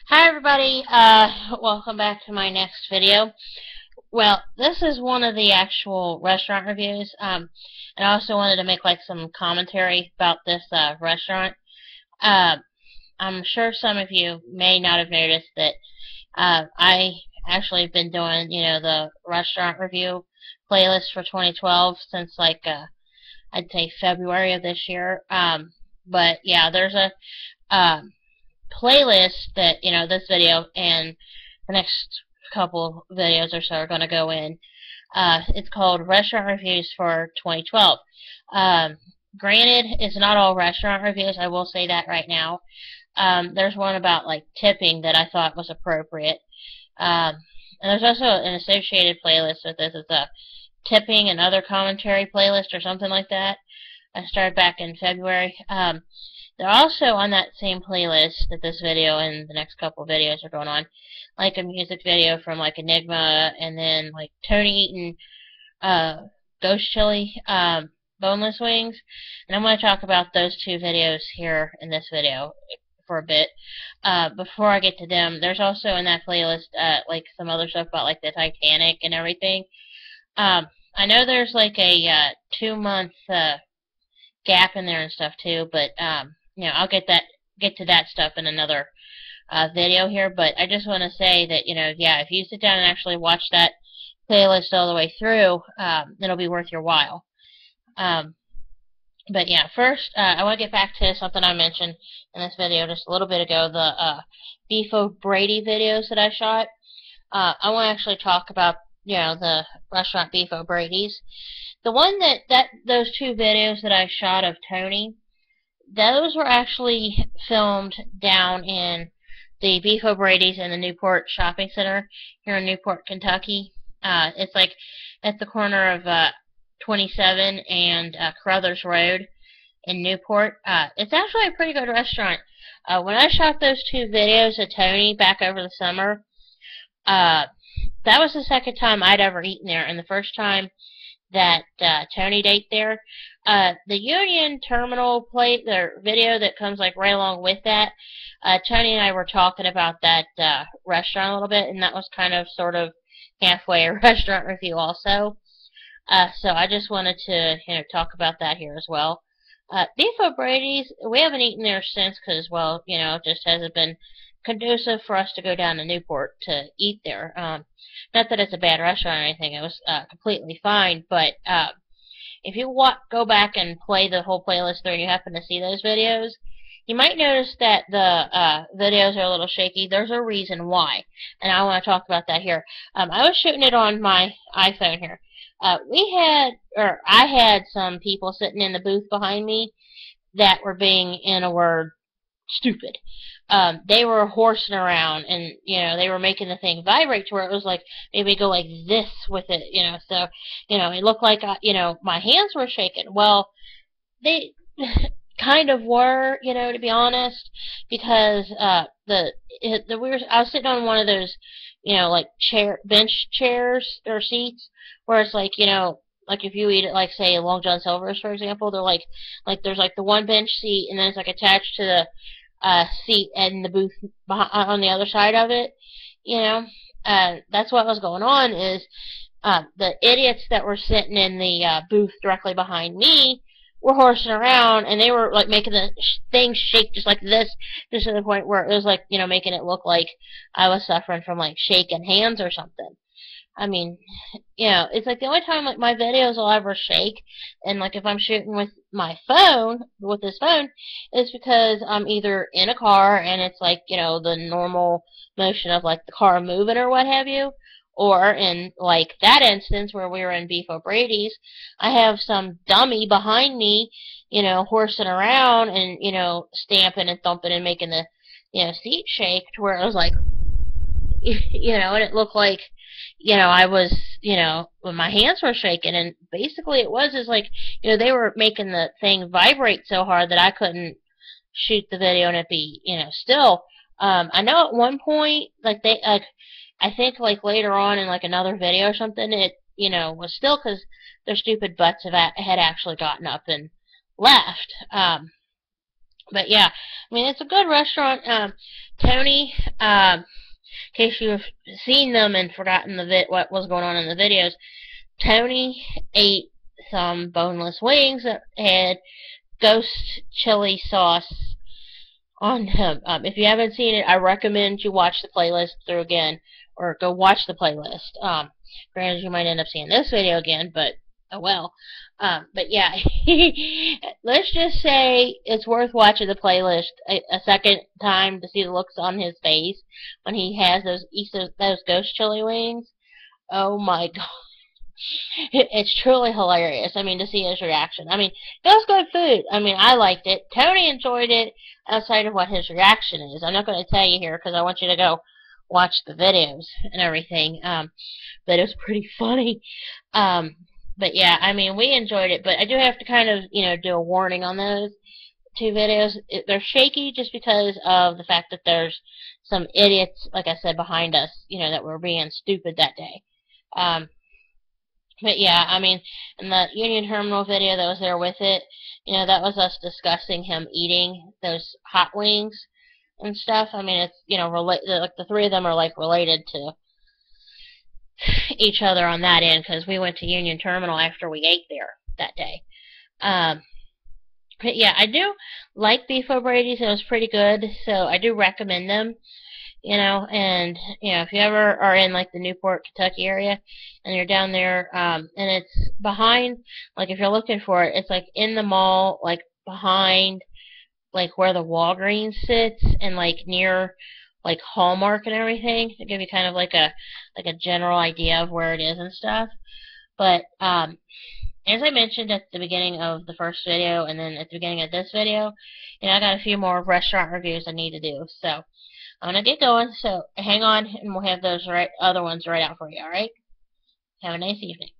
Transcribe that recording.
Hi everybody, welcome back to my next video. Well, this is one of the actual restaurant reviews, and I also wanted to make like some commentary about this restaurant. Uh, I'm sure some of you may not have noticed that I actually have been doing, the restaurant review playlist for 2012 since like, I'd say February of this year. But yeah, there's a, um, playlist that this video and the next couple videos or so are going to go in. It's called Restaurant Reviews for 2012. Granted, it's not all restaurant reviews. I will say that right now. There's one about like tipping that I thought was appropriate. And there's also an associated playlist with this. It's a tipping and other commentary playlist or something like that. I started back in February. They're also on that same playlist that this video and the next couple of videos are going on, like a music video from like Enigma, and then like Tony eating ghost chili, boneless wings, and I'm going to talk about those two videos here in this video for a bit. Before I get to them, there's also in that playlist like some other stuff about like the Titanic and everything. I know there's like a 2-month gap in there and stuff too, but I'll get to that stuff in another video here. But I just want to say that yeah, if you sit down and actually watch that playlist all the way through, it'll be worth your while. But yeah, first I want to get back to something I mentioned in this video just a little bit ago, the Beef O'Brady videos that I shot. I want to actually talk about the restaurant Beef O'Bradys. The one those two videos that I shot of Tony, those were actually filmed down in the Beef O'Bradys in the Newport Shopping Center here in Newport, Kentucky. It's like at the corner of 27 and Crothers Road in Newport. It's actually a pretty good restaurant. When I shot those two videos of Tony back over the summer, that was the second time I'd ever eaten there, and the first time that Tony ate there. The Union Terminal plate, the video that comes like right along with that, Tony and I were talking about that restaurant a little bit, and that was kind of sort of halfway a restaurant review also. So I just wanted to talk about that here as well. Beef O'Brady's, we haven't eaten there since because, well, it just hasn't been conducive for us to go down to Newport to eat there. Not that it's a bad restaurant or anything. It was completely fine, but if you go back and play the whole playlist through and you happen to see those videos, you might notice that the videos are a little shaky. There's a reason why, and I want to talk about that here. I was shooting it on my iPhone here. I had some people sitting in the booth behind me that were being, in a word, stupid. They were horsing around, and they were making the thing vibrate to where it was like maybe go like this with it, so it looked like my hands were shaking. Well, they kind of were, to be honest, because I was sitting on one of those like bench chairs or seats where it's like like if you eat it like say Long John Silver's, for example, they're like there's like the one bench seat, and then it's like attached to the seat in the booth on the other side of it. That's what was going on is the idiots that were sitting in the booth directly behind me were horsing around, and they were like making the thing shake just like this, just to the point where it was like making it look like I was suffering from like shaking hands or something. I mean, it's like the only time like my videos will ever shake, and like if I'm shooting with my phone, with this phone, is because I'm either in a car and it's like, the normal motion of like the car moving or what have you, or in like that instance where we were in Beef O'Brady's, I have some dummy behind me, horsing around and, stamping and thumping and making the, seat shake to where it was like, and it looked like, I was, when my hands were shaking, and basically it was is like, they were making the thing vibrate so hard that I couldn't shoot the video and it be, still. I know at one point, like I think like later on in like another video or something, it, was still because their stupid butts had actually gotten up and left. But yeah, I mean, it's a good restaurant. Tony, in case you've seen them and forgotten what was going on in the videos, Tony ate some boneless wings that had ghost chili sauce on him. If you haven't seen it, I recommend you watch the playlist through again, or go watch the playlist. Granted, you might end up seeing this video again, but oh well. But yeah, let's just say it's worth watching the playlist a second time to see the looks on his face when he has those ghost chili wings. Oh my god. It's truly hilarious. I mean, to see his reaction. I mean, it was good food. I mean, I liked it. Tony enjoyed it outside of what his reaction is. I'm not going to tell you here because I want you to go watch the videos and everything. But it was pretty funny. But yeah, I mean, we enjoyed it. But I do have to kind of, do a warning on those two videos. They're shaky just because of the fact that there's some idiots, like I said, behind us, that were being stupid that day. But yeah, I mean, in the Union Terminal video that was there with it, that was us discussing him eating those hot wings and stuff. I mean, it's, like the three of them are like related to each other on that end because we went to Union Terminal after we ate there that day. But yeah, I do like beef Obradys. It was pretty good, so I do recommend them. And if you ever are in like the Newport, Kentucky area, and you're down there, and it's behind, like if you're looking for it, it's like in the mall, like behind, like where the Walgreens sits, and like near, like Hallmark and everything, to give you kind of like a general idea of where it is and stuff. But as I mentioned at the beginning of the first video, and then at the beginning of this video, I got a few more restaurant reviews I need to do, so I'm going to get going, so hang on, and we'll have those other ones right out for you, alright? Have a nice evening.